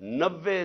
90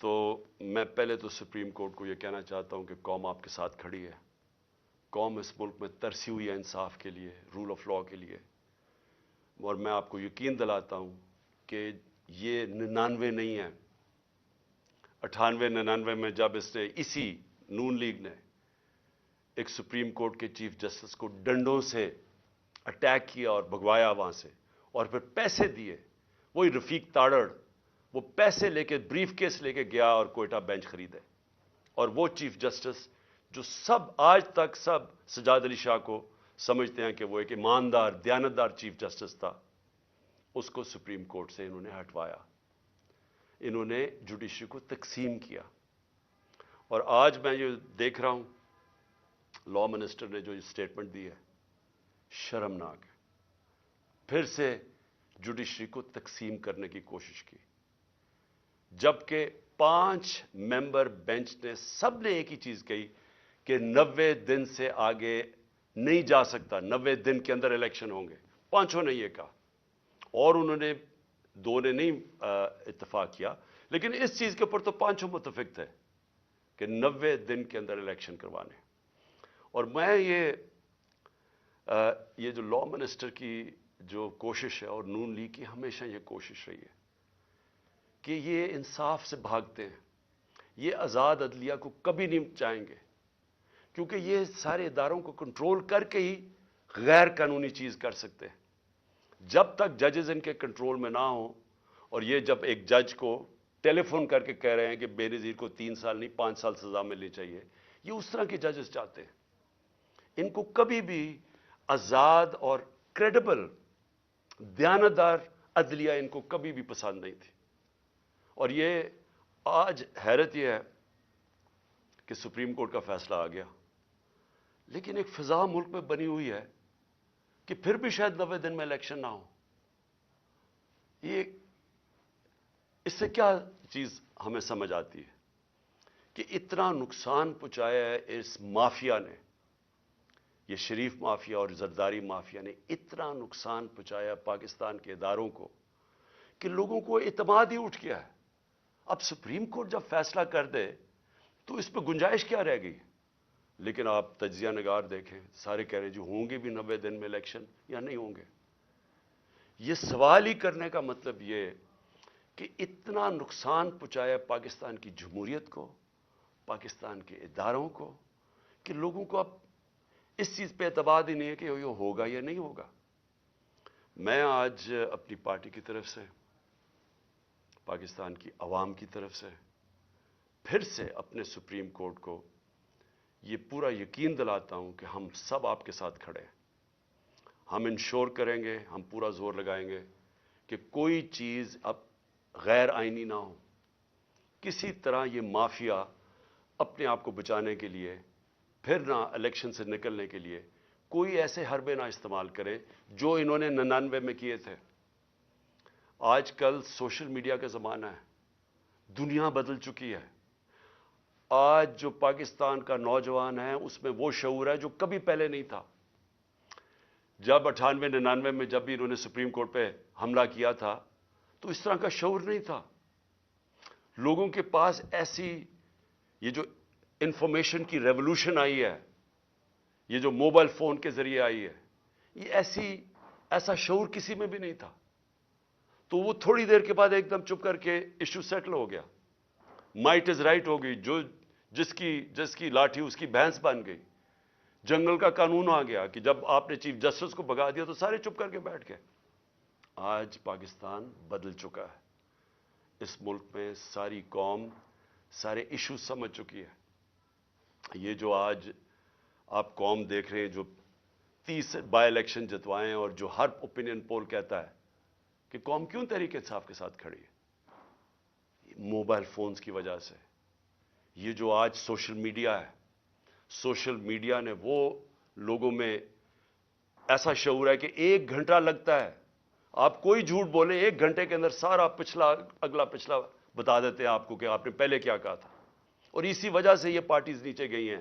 تو میں پہلے تو سپریم کورٹ کو یہ کہنا چاہتا ہوں کہ قوم آپ کے ساتھ کھڑی ہے. قوم اس ملک میں ترسی ہوئی ہے انصاف کے لیے, رول آف لاء کے لیے, اور میں آپ کو یقین دلاتا ہوں کہ یہ 99 نہیں ہے. 98-99 میں جب اس نے اسی نون لیگ نے ایک سپریم کورٹ کے چیف جسٹس کو ڈنڈوں سے اٹیک کیا اور بھگوایا وہاں سے, اور پھر پیسے دیے, وہی رفیق تاڑڑ وہ پیسے لے کے بریف کیس لے کے گیا اور کوئٹہ بینچ خریدے, اور وہ چیف جسٹس جو سب آج تک سب سجاد علی شاہ کو سمجھتے ہیں کہ وہ ایک ایماندار دیانتدار چیف جسٹس تھا, اس کو سپریم کورٹ سے انہوں نے ہٹوایا. انہوں نے جوڈیشری کو تقسیم کیا. اور آج میں یہ دیکھ رہا ہوں لاء منسٹر نے جو اسٹیٹمنٹ دی ہے شرمناک ہے. پھر سے جوڈیشری کو تقسیم کرنے کی کوشش کی, جبکہ 5 ممبر بینچ نے سب نے ایک ہی چیز کہی کہ 90 دن سے آگے نہیں جا سکتا, 90 دن کے اندر الیکشن ہوں گے. 5 نے یہ کہا, اور انہوں نے 2 نے نہیں اتفاق کیا, لیکن اس چیز کے اوپر تو 5 متفق تھے کہ 90 دن کے اندر الیکشن کروانے. اور میں یہ جو لاء منسٹر کی جو کوشش ہے اور نون لیگ کی ہمیشہ یہ کوشش رہی ہے کہ یہ انصاف سے بھاگتے ہیں, یہ آزاد عدلیہ کو کبھی نہیں چاہیں گے, کیونکہ یہ سارے اداروں کو کنٹرول کر کے ہی غیر قانونی چیز کر سکتے ہیں. جب تک ججز ان کے کنٹرول میں نہ ہوں, اور یہ جب ایک جج کو ٹیلی فون کر کے کہہ رہے ہیں کہ بے نظیر کو 3 سال نہیں 5 سال سزا ملنی چاہیے, یہ اس طرح کے ججز چاہتے ہیں. ان کو کبھی بھی آزاد اور کریڈیبل دیانتدار عدلیہ ان کو کبھی بھی پسند نہیں تھی. اور یہ آج حیرت یہ ہے کہ سپریم کورٹ کا فیصلہ آ گیا, لیکن ایک فضا ملک میں بنی ہوئی ہے کہ پھر بھی شاید 90 دن میں الیکشن نہ ہو. یہ اس سے کیا چیز ہمیں سمجھ آتی ہے کہ اتنا نقصان پہنچایا ہے اس مافیا نے, یہ شریف مافیا اور زرداری مافیا نے اتنا نقصان پہنچایا پاکستان کے اداروں کو کہ لوگوں کو اعتماد ہی اٹھ گیا ہے. اب سپریم کورٹ جب فیصلہ کر دے تو اس پہ گنجائش کیا رہ گئی؟ لیکن آپ تجزیہ نگار دیکھیں, سارے کہہ رہے جو ہوں گے بھی 90 دن میں الیکشن یا نہیں ہوں گے. یہ سوال ہی کرنے کا مطلب یہ کہ اتنا نقصان پہنچایا پاکستان کی جمہوریت کو, پاکستان کے اداروں کو, کہ لوگوں کو اب اس چیز پہ اعتماد ہی نہیں ہے کہ یہ ہوگا یا نہیں ہوگا. میں آج اپنی پارٹی کی طرف سے, پاکستان کی عوام کی طرف سے پھر سے اپنے سپریم کورٹ کو یہ پورا یقین دلاتا ہوں کہ ہم سب آپ کے ساتھ کھڑے ہیں. ہم انشور کریں گے, ہم پورا زور لگائیں گے کہ کوئی چیز اب غیر آئینی نہ ہو. کسی طرح یہ مافیا اپنے آپ کو بچانے کے لیے, پھر نہ الیکشن سے نکلنے کے لیے کوئی ایسے حربے نہ استعمال کرے جو انہوں نے 99 میں کیے تھے. آج کل سوشل میڈیا کا زمانہ ہے, دنیا بدل چکی ہے. آج جو پاکستان کا نوجوان ہے اس میں وہ شعور ہے جو کبھی پہلے نہیں تھا. جب 98-99 میں جب بھی انہوں نے سپریم کورٹ پہ حملہ کیا تھا تو اس طرح کا شعور نہیں تھا. لوگوں کے پاس ایسی یہ جو انفارمیشن کی ریولوشن آئی ہے, یہ جو موبائل فون کے ذریعے آئی ہے, یہ ایسا شعور کسی میں بھی نہیں تھا. تو وہ تھوڑی دیر کے بعد ایک دم چپ کر کے ایشو سیٹل ہو گیا. مائٹ از رائٹ ہو گئی, جو جس کی لاٹھی اس کی بھینس بن گئی. جنگل کا قانون آ گیا کہ جب آپ نے چیف جسٹس کو بھگا دیا تو سارے چپ کر کے بیٹھ گئے. آج پاکستان بدل چکا ہے. اس ملک میں ساری قوم سارے ایشو سمجھ چکی ہے. یہ جو آج آپ قوم دیکھ رہے ہیں جو 30 بائی الیکشن جتوائے اور جو ہر اوپینین پول کہتا ہے کہ قوم کیوں تحریک انصاف کے ساتھ کھڑی ہے, موبائل فونز کی وجہ سے. یہ جو آج سوشل میڈیا ہے, سوشل میڈیا نے وہ لوگوں میں ایسا شعور ہے کہ 1 گھنٹہ لگتا ہے, آپ کوئی جھوٹ بولیں 1 گھنٹے کے اندر سارا اگلا پچھلا بتا دیتے ہیں آپ کو کہ آپ نے پہلے کیا کہا تھا. اور اسی وجہ سے یہ پارٹیز نیچے گئی ہیں,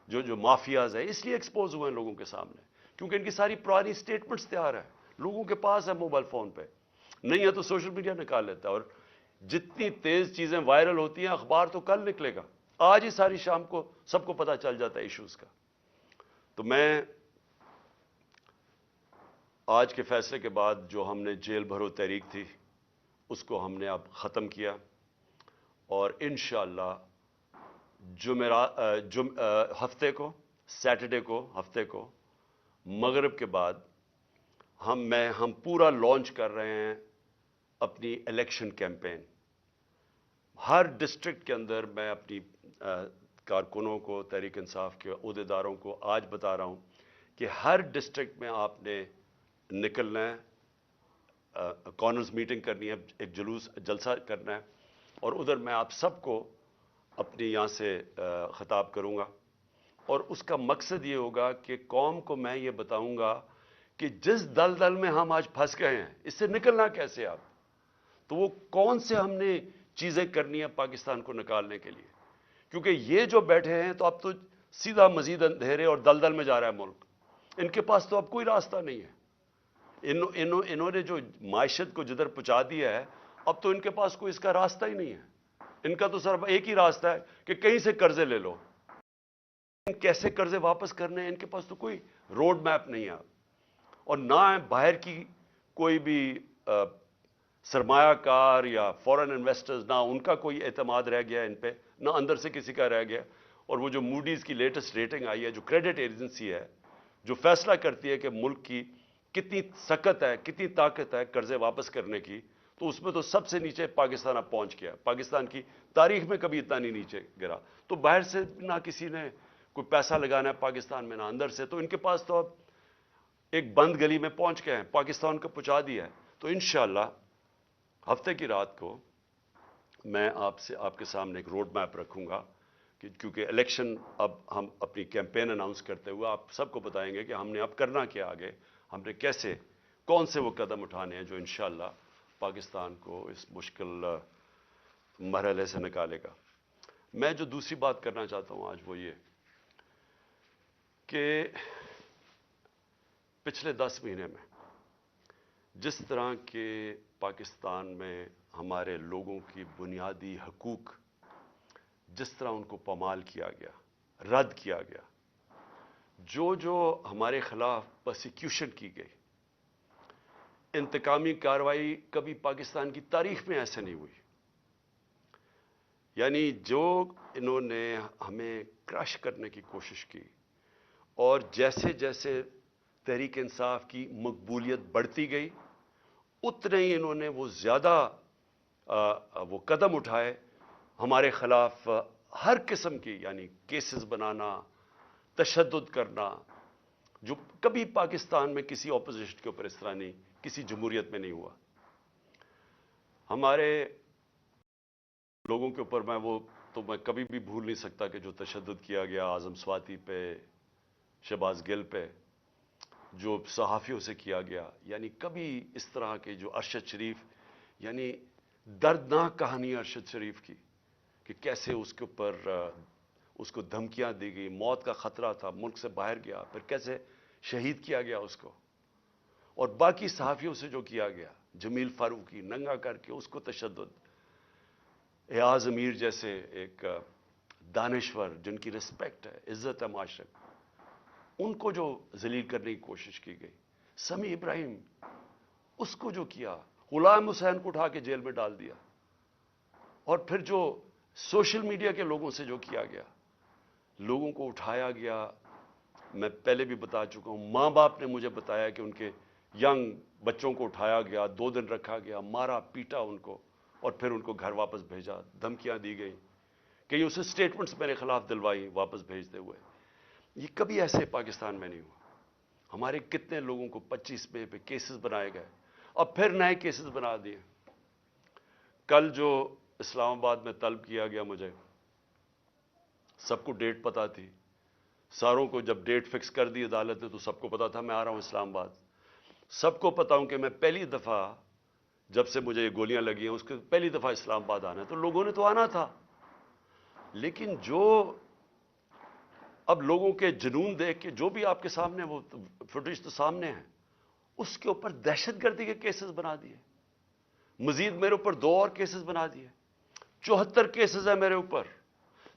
جو مافیاز ہیں اس لیے ایکسپوز ہوئے ہیں لوگوں کے سامنے, کیونکہ ان کی ساری پرانی سٹیٹمنٹس تیار ہیں. لوگوں کے پاس ہے موبائل فون پہ, نہیں ہے تو سوشل میڈیا نکال لیتا ہے. اور جتنی تیز چیزیں وائرل ہوتی ہیں اخبار تو کل نکلے گا، آج ہی ساری شام کو سب کو پتہ چل جاتا ہے ایشوز کا۔ تو میں آج کے فیصلے کے بعد جو ہم نے جیل بھرو تحریک تھی اس کو ہم نے اب ختم کیا، اور انشاءاللہ ہفتے کو سیٹرڈے کو ہفتے کو مغرب کے بعد ہم پورا لانچ کر رہے ہیں اپنی الیکشن کیمپین۔ ہر ڈسٹرکٹ کے اندر میں اپنی کارکنوں کو، تحریک انصاف کے عہدیداروں کو آج بتا رہا ہوں کہ ہر ڈسٹرکٹ میں آپ نے نکلنا ہے، کارنرز میٹنگ کرنی ہے، ایک جلسہ کرنا ہے، اور ادھر میں آپ سب کو اپنی یہاں سے خطاب کروں گا، اور اس کا مقصد یہ ہوگا کہ قوم کو میں یہ بتاؤں گا کہ جس دلدل میں ہم آج پھنس گئے ہیں اس سے نکلنا کیسے آپ، تو وہ کون سے ہم نے چیزیں کرنی ہیں پاکستان کو نکالنے کے لیے، کیونکہ یہ جو بیٹھے ہیں تو اب تو سیدھا مزید اندھیرے اور دلدل میں جا رہا ہے ملک، ان کے پاس تو اب کوئی راستہ نہیں ہے۔ انہوں نے جو معیشت کو جدھر پہنچا دیا ہے، اب تو ان کے پاس کوئی اس کا راستہ ہی نہیں ہے۔ ان کا تو صرف ایک ہی راستہ ہے کہ کہیں سے قرضے لے لو، کیسے قرضے واپس کرنے ہیں ان کے پاس تو کوئی روڈ میپ نہیں ہے، اور نہ باہر کی کوئی بھی سرمایہ کار یا فورن انویسٹرز، نہ ان کا کوئی اعتماد رہ گیا ان پہ، نہ اندر سے کسی کا رہ گیا۔ اور وہ جو موڈیز کی لیٹسٹ ریٹنگ آئی ہے، جو کریڈٹ ایجنسی ہے جو فیصلہ کرتی ہے کہ ملک کی کتنی سکت ہے، کتنی طاقت ہے قرضے واپس کرنے کی، تو اس میں تو سب سے نیچے پاکستان اب پہنچ گیا۔ پاکستان کی تاریخ میں کبھی اتنا نہیں نیچے گرا۔ تو باہر سے نہ کسی نے کوئی پیسہ لگانا ہے پاکستان میں، نہ اندر سے، تو ان کے پاس تو اب ایک بند گلی میں پہنچ گئے ہیں، پاکستان کو پہنچا دیا ہے۔ تو انشاءاللہ ہفتے کی رات کو میں آپ کے سامنے ایک روڈ میپ رکھوں گا، کیونکہ الیکشن اب ہم اپنی کیمپین اناؤنس کرتے ہوئے آپ سب کو بتائیں گے کہ ہم نے اب کرنا کیا، آگے ہم نے کیسے کون سے وہ قدم اٹھانے ہیں جو انشاءاللہ پاکستان کو اس مشکل مرحلے سے نکالے گا۔ میں جو دوسری بات کرنا چاہتا ہوں آج وہ یہ کہ پچھلے 10 مہینے میں جس طرح کے پاکستان میں ہمارے لوگوں کی بنیادی حقوق جس طرح ان کو پامال کیا گیا، رد کیا گیا، جو ہمارے خلاف پرسیکیوشن کی گئی، انتقامی کارروائی کبھی پاکستان کی تاریخ میں ایسے نہیں ہوئی۔ یعنی جو انہوں نے ہمیں کرش کرنے کی کوشش کی، اور جیسے جیسے تحریک انصاف کی مقبولیت بڑھتی گئی اتنے ہی انہوں نے وہ زیادہ وہ قدم اٹھائے ہمارے خلاف، ہر قسم کی، یعنی کیسز بنانا، تشدد کرنا، جو کبھی پاکستان میں کسی اپوزیشن کے اوپر اس طرح نہیں، کسی جمہوریت میں نہیں ہوا۔ ہمارے لوگوں کے اوپر میں کبھی بھی بھول نہیں سکتا کہ جو تشدد کیا گیا اعظم سواتی پہ، شہباز گل پہ، جو صحافیوں سے کیا گیا، یعنی کبھی اس طرح کے جو ارشد شریف، یعنی دردناک کہانی ارشد شریف کی کہ کیسے اس کے اوپر اس کو دھمکیاں دی گئی، موت کا خطرہ تھا، ملک سے باہر گیا، پھر کیسے شہید کیا گیا اس کو، اور باقی صحافیوں سے جو کیا گیا، جمیل فاروقی ننگا کر کے اس کو تشدد، ایاز امیر جیسے ایک دانشور جن کی رسپیکٹ ہے، عزت ہے معاشرے میں، ان کو جو ذلیل کرنے کی کوشش کی گئی، سمیع ابراہیم اس کو جو کیا، غلام حسین کو اٹھا کے جیل میں ڈال دیا، اور پھر جو سوشل میڈیا کے لوگوں سے جو کیا گیا، لوگوں کو اٹھایا گیا، میں پہلے بھی بتا چکا ہوں، ماں باپ نے مجھے بتایا کہ ان کے ینگ بچوں کو اٹھایا گیا، 2 دن رکھا گیا، مارا پیٹا ان کو، اور پھر ان کو گھر واپس بھیجا، دھمکیاں دی گئی، کہیں اسے سٹیٹمنٹس میرے خلاف دلوائی واپس بھیجتے ہوئے۔ یہ کبھی ایسے پاکستان میں نہیں ہوا۔ ہمارے کتنے لوگوں کو 25 میں پہ کیسز بنائے گئے، اب پھر نئے کیسز بنا دیے۔ کل جو اسلام آباد میں طلب کیا گیا مجھے، سب کو ڈیٹ پتا تھی، ساروں کو جب ڈیٹ فکس کر دی عدالت نے تو سب کو پتا تھا میں آ رہا ہوں اسلام آباد۔ سب کو پتا ہوں کہ میں پہلی دفعہ جب سے مجھے یہ گولیاں لگی ہیں اس کے پہلی دفعہ اسلام آباد آنا ہے، تو لوگوں نے تو آنا تھا، لیکن جو اب لوگوں کے جنون دیکھ کے، جو بھی آپ کے سامنے وہ فوٹیج تو سامنے ہیں، اس کے اوپر دہشت گردی کے کیسز بنا دیے۔ مزید میرے اوپر 2 اور کیسز بنا دیے. 74 کیسز ہیں میرے اوپر,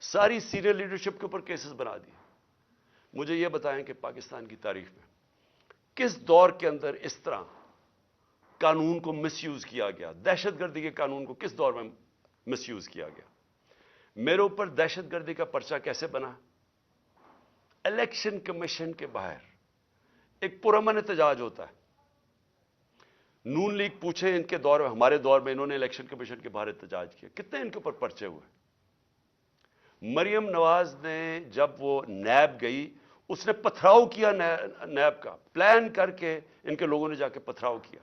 ساری سینئر لیڈرشپ کے اوپر کیسز بنا دیے. مجھے یہ بتائیں کہ پاکستان کی تاریخ میں کس دور کے اندر اس طرح قانون کو مس یوز کیا گیا, دہشت گردی کے قانون کو کس دور میں مس یوز کیا گیا. میرے اوپر دہشت گردی کا پرچہ کیسے بنا؟ الیکشن کمیشن کے باہر ایک پرامن احتجاج ہوتا ہے. نون لیگ پوچھے ان کے دور میں, ہمارے دور میں انہوں نے الیکشن کمیشن کے باہر احتجاج کیا, کتنے ان کے اوپر پرچے ہوئے. مریم نواز نے جب وہ نیب گئی, اس نے پتھراؤ کیا نیب کا, پلان کر کے ان کے لوگوں نے جا کے پتھراؤ کیا.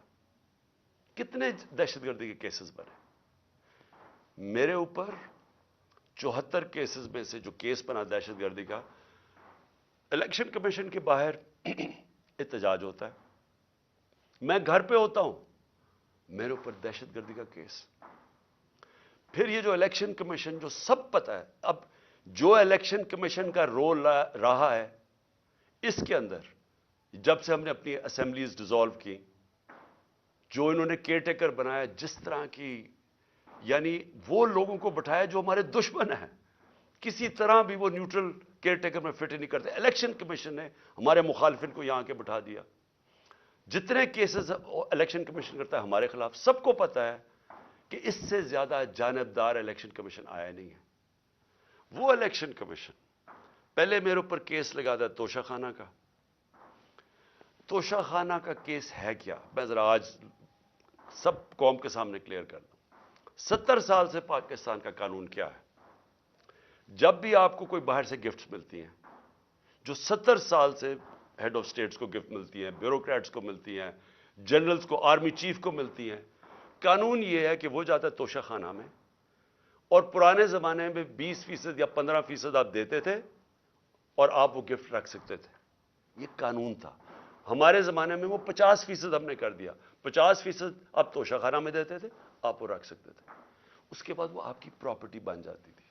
کتنے دہشت گردی کے کیسز بنے. میرے اوپر 74 کیسز میں سے جو کیس بنا دہشت گردی کا, الیکشن کمیشن کے باہر احتجاج ہوتا ہے, میں گھر پہ ہوتا ہوں, میرے اوپر دہشت گردی کا کیس. پھر یہ جو الیکشن کمیشن جو سب پتہ ہے, اب جو الیکشن کمیشن کا رول رہا ہے اس کے اندر, جب سے ہم نے اپنی اسمبلیز ڈیزالو کی, جو انہوں نے کیئر ٹیکر بنایا, جس طرح کی یعنی وہ لوگوں کو بٹھایا جو ہمارے دشمن ہیں, کسی طرح بھی وہ نیوٹرل کیئر ٹیکر میں فٹ نہیں کرتے. الیکشن کمیشن نے ہمارے مخالفین کو یہاں کے بٹھا دیا. جتنے کیسز الیکشن کمیشن کرتا ہے ہمارے خلاف, سب کو پتا ہے کہ اس سے زیادہ جانبدار الیکشن کمیشن آیا نہیں ہے. وہ الیکشن کمیشن پہلے میرے اوپر کیس لگا تھا توشہ خانہ کا. توشہ خانہ کا کیس ہے کیا, میں ذرا آج سب قوم کے سامنے کلیئر کر دوں. 70 سال سے پاکستان کا قانون کیا ہے, جب بھی آپ کو کوئی باہر سے گفٹس ملتی ہیں, جو 70 سال سے ہیڈ آف سٹیٹس کو گفٹ ملتی ہیں, بیوروکریٹس کو ملتی ہیں, جنرلز کو, آرمی چیف کو ملتی ہیں, قانون یہ ہے کہ وہ جاتا ہے توشہ خانہ میں, اور پرانے زمانے میں 20% یا 15% آپ دیتے تھے اور آپ وہ گفٹ رکھ سکتے تھے. یہ قانون تھا. ہمارے زمانے میں وہ 50% ہم نے کر دیا. 50% آپ توشہ خانہ میں دیتے تھے, آپ وہ رکھ سکتے تھے. اس کے بعد وہ آپ کی پراپرٹی بن جاتی تھی.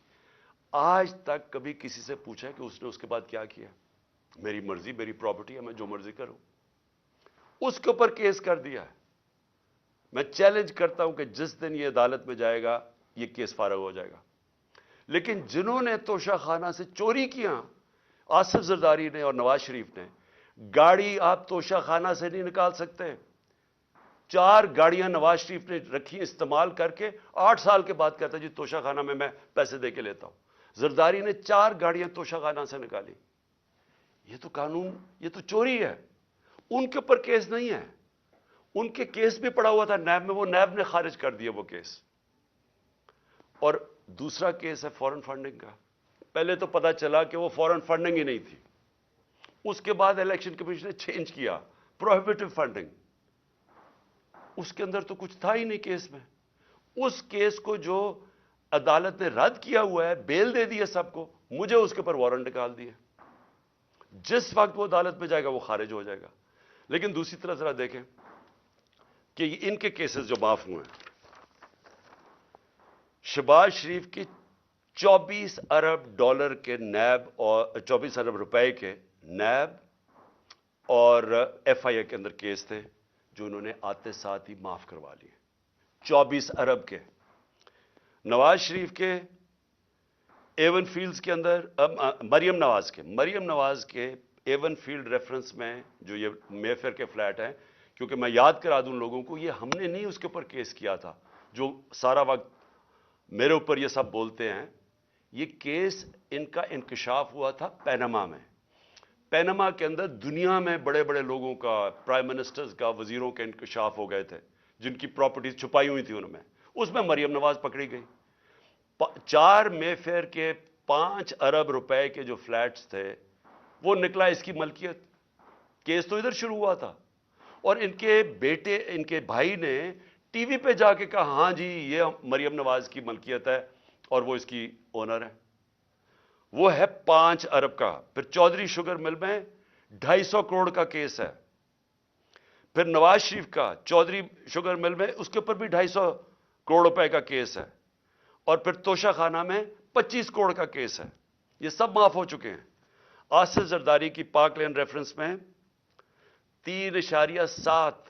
آج تک کبھی کسی سے پوچھا کہ اس نے اس کے بعد کیا کیا؟ میری مرضی, میری پراپرٹی ہے, میں جو مرضی کروں. اس کے اوپر کیس کر دیا ہے. میں چیلنج کرتا ہوں کہ جس دن یہ عدالت میں جائے گا یہ کیس فارغ ہو جائے گا. لیکن جنہوں نے توشہ خانہ سے چوری کیا, آصف زرداری نے اور نواز شریف نے, گاڑی آپ توشہ خانہ سے نہیں نکال سکتے. 4 گاڑیاں نواز شریف نے رکھی استعمال کر کے, 8 سال کے بعد کہتا جی توشہ خانہ میں پیسے دے کے لیتا ہوں. زرداری نے 4 گاڑیاں توشہ خانہ سے نکالی. یہ تو قانون, یہ تو چوری ہے. ان کے اوپر کیس نہیں ہے. ان کے کیس بھی پڑا ہوا تھا نیب میں, وہ نیب نے خارج کر دیا وہ کیس. اور دوسرا کیس ہے فورن فنڈنگ کا. پہلے تو پتا چلا کہ وہ فورن فنڈنگ ہی نہیں تھی, اس کے بعد الیکشن کمیشن نے چینج کیا پروہیبٹیو فنڈنگ. اس کے اندر تو کچھ تھا ہی نہیں کیس میں. اس کیس کو جو عدالت نے رد کیا ہوا ہے, بیل دے دی ہے سب کو, مجھے اس کے اوپر وارنٹ نکال دیے. جس وقت وہ عدالت میں جائے گا وہ خارج ہو جائے گا. لیکن دوسری طرف ذرا دیکھیں کہ ان کے کیسز جو معاف ہوئے ہیں, شہباز شریف کی 24 ارب ڈالر کے نیب اور 24 ارب روپے کے نیب اور ایف آئی اے کے اندر کیس تھے جو انہوں نے آتے ساتھ ہی معاف کروا لیے. 24 ارب کے. نواز شریف کے ایون فیلڈز کے اندر, مریم نواز کے ایون فیلڈ ریفرنس میں جو یہ مے فیئر کے فلیٹ ہیں, کیونکہ میں یاد کرا دوں لوگوں کو, یہ ہم نے نہیں اس کے اوپر کیس کیا تھا جو سارا وقت میرے اوپر یہ سب بولتے ہیں. یہ کیس ان کا انکشاف ہوا تھا پینما میں. پینما کے اندر دنیا میں بڑے بڑے لوگوں کا, پرائم منسٹرز کا, وزیروں کے انکشاف ہو گئے تھے جن کی پراپرٹیز چھپائی ہوئی تھی ان میں. اس میں مریم نواز پکڑی گئی. 4 مے فیئر کے 5 ارب روپے کے جو فلیٹس تھے وہ نکلا اس کی ملکیت. کیس تو ادھر شروع ہوا تھا, اور ان کے بیٹے, ان کے بھائی نے ٹی وی پہ جا کے کہا ہاں جی یہ مریم نواز کی ملکیت ہے اور وہ اس کی اونر ہے. وہ ہے 5 ارب کا. پھر چودھری شوگر مل میں 250 کروڑ کا کیس ہے. پھر نواز شریف کا چودھری شوگر مل میں, اس کے اوپر بھی 250 کروڑ روپے کا کیس ہے. اور پھر توشہ خانہ میں 25 کروڑ کا کیس ہے. یہ سب معاف ہو چکے ہیں. آصف زرداری کی پاک لین ریفرنس میں 3.7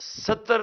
70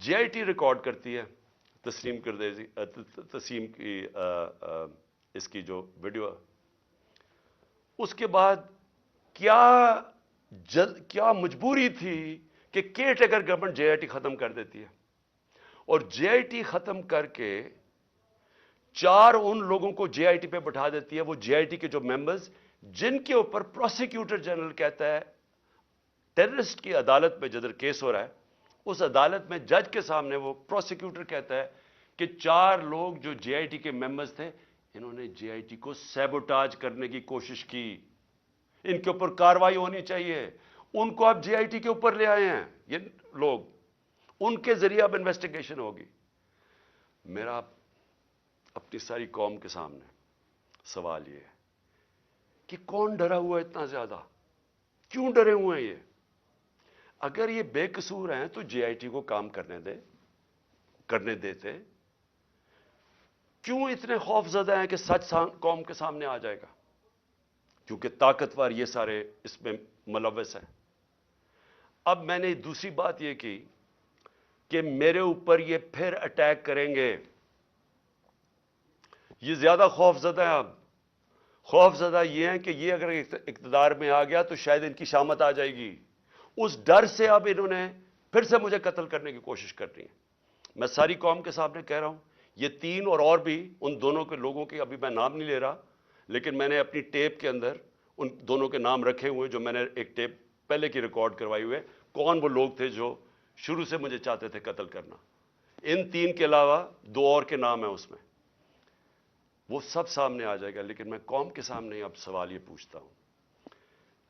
JIT ریکارڈ کرتی ہے تسیم کی اس کی جو ویڈیو، اس کے بعد کیا مجبوری تھی کہ کیئر ٹیکر گورنمنٹ JIT ختم کر دیتی ہے، اور JIT ختم کر کے 4 ان لوگوں کو JIT پہ بٹھا دیتی ہے، وہ JIT کے جو ممبرز جن کے اوپر پروسیکیوٹر جنرل کہتا ہے ٹیررسٹ کی عدالت میں جدھر کیس ہو رہا ہے، اس عدالت میں جج کے سامنے وہ پروسیکیوٹر کہتا ہے کہ 4 لوگ جو JIT کے ممبرز تھے انہوں نے JIT کو سیبوٹاج کرنے کی کوشش کی، ان کے اوپر کارروائی ہونی چاہیے، ان کو آپ JIT کے اوپر لے آئے ہیں یہ لوگ، ان کے ذریعے اب انویسٹیگیشن ہوگی۔ میرا اپنی ساری قوم کے سامنے سوال یہ ہے کہ کون ڈرا ہوا ہے اتنا زیادہ؟ کیوں ڈرے ہوئے ہیں یہ؟ اگر یہ بے قصور ہیں تو JIT کو کام کرنے دیتے، کیوں اتنے خوف زدہ ہیں کہ سچ قوم کے سامنے آ جائے گا؟ کیونکہ طاقتور یہ سارے اس میں ملوث ہیں۔ اب میں نے دوسری بات یہ کی کہ میرے اوپر یہ پھر اٹیک کریں گے، یہ زیادہ خوف زدہ ہیں۔ اب خوف زدہ یہ ہیں کہ یہ اگر اقتدار میں آ گیا تو شاید ان کی شامت آ جائے گی، اس ڈر سے اب انہوں نے پھر سے مجھے قتل کرنے کی کوشش کر رہی ہیں۔ میں ساری قوم کے سامنے کہہ رہا ہوں، یہ 3 اور بھی ان دونوں کے لوگوں کے ابھی میں نام نہیں لے رہا، لیکن میں نے اپنی ٹیپ کے اندر ان دونوں کے نام رکھے ہوئے، جو میں نے ایک ٹیپ پہلے کی ریکارڈ کروائی ہوئے، کون وہ لوگ تھے جو شروع سے مجھے چاہتے تھے قتل کرنا۔ ان 3 کے علاوہ 2 اور کے نام ہیں اس میں، وہ سب سامنے آ جائے گا۔ لیکن میں قوم کے سامنے اب سوال یہ پوچھتا ہوں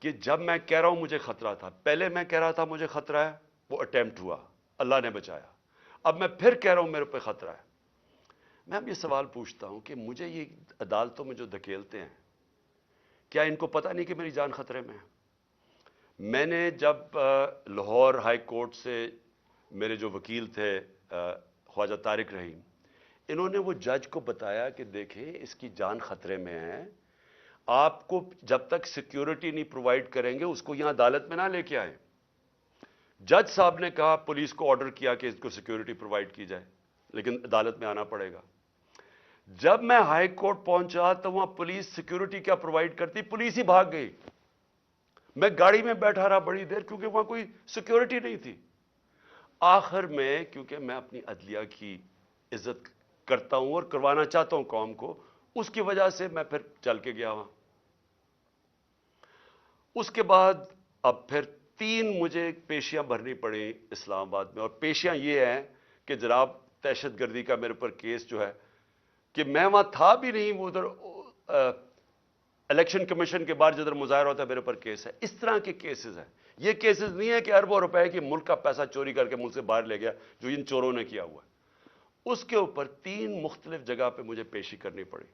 کہ جب میں کہہ رہا ہوں مجھے خطرہ تھا، پہلے میں کہہ رہا تھا مجھے خطرہ ہے، وہ اٹیمپٹ ہوا، اللہ نے بچایا، اب میں پھر کہہ رہا ہوں میرے پہ خطرہ ہے۔ میں اب یہ سوال پوچھتا ہوں کہ مجھے یہ عدالتوں میں جو دھکیلتے ہیں، کیا ان کو پتہ نہیں کہ میری جان خطرے میں ہے؟ میں نے جب لاہور ہائی کورٹ سے میرے جو وکیل تھے خواجہ طارق رحیم، انہوں نے وہ جج کو بتایا کہ دیکھیں اس کی جان خطرے میں ہے، آپ کو جب تک سیکیورٹی نہیں پرووائڈ کریں گے اس کو یہاں عدالت میں نہ لے کے آئیں۔ جج صاحب نے کہا، پولیس کو آرڈر کیا کہ اس کو سیکیورٹی پرووائڈ کی جائے، لیکن عدالت میں آنا پڑے گا۔ جب میں ہائی کورٹ پہنچا تو وہاں پولیس سیکیورٹی کیا پرووائڈ کرتی، پولیس ہی بھاگ گئی۔ میں گاڑی میں بیٹھا رہا بڑی دیر کیونکہ وہاں کوئی سیکیورٹی نہیں تھی۔ آخر میں کیونکہ میں اپنی عدلیہ کی عزت کرتا ہوں اور کروانا چاہتا ہوں قوم کو، اس کی وجہ سے میں پھر چل کے گیا وہاں۔ اس کے بعد اب پھر 3 مجھے پیشیاں بھرنی پڑیں اسلام آباد میں، اور پیشیاں یہ ہیں کہ جناب دہشت گردی کا میرے پر کیس جو ہے کہ میں وہاں تھا بھی نہیں، وہ ادھر الیکشن کمیشن کے بعد جدھر مظاہرہ ہوتا ہے میرے پر کیس ہے۔ اس طرح کے کیسز ہیں، یہ کیسز نہیں ہے کہ اربوں روپے کی ملک کا پیسہ چوری کر کے ملک سے باہر لے گیا جو ان چوروں نے کیا ہوا ہے۔ اس کے اوپر 3 مختلف جگہ پہ مجھے پیشی کرنی پڑی،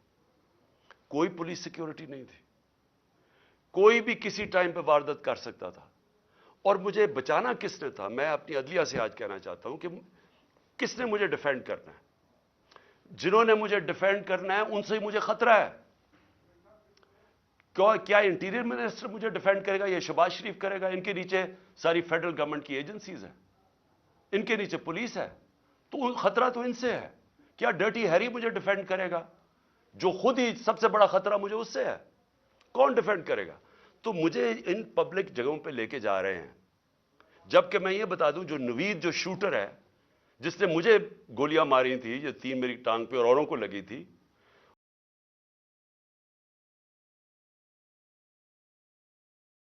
کوئی پولیس سیکیورٹی نہیں تھی، کوئی بھی کسی ٹائم پہ واردات کر سکتا تھا، اور مجھے بچانا کس نے تھا؟ میں اپنی عدلیہ سے آج کہنا چاہتا ہوں کہ کس نے مجھے ڈیفینڈ کرنا ہے؟ جنہوں نے مجھے ڈیفینڈ کرنا ہے ان سے ہی مجھے خطرہ ہے۔ کیا انٹیریئر منسٹر مجھے ڈیفینڈ کرے گا یا شہباز شریف کرے گا؟ ان کے نیچے ساری فیڈرل گورنمنٹ کی ایجنسیز ہیں، ان کے نیچے پولیس ہے، تو خطرہ تو ان سے ہے۔ کیا ڈرٹی ہیری مجھے ڈیفینڈ کرے گا جو خود ہی سب سے بڑا خطرہ مجھے اس سے ہے؟ کون ڈیفینڈ کرے گا؟ تو مجھے ان پبلک جگہوں پہ لے کے جا رہے ہیں، جبکہ میں یہ بتا دوں جو نوید جو شوٹر ہے جس نے مجھے گولیاں ماری تھی، یہ 3 میری ٹانگ پہ اور اوروں کو لگی تھی،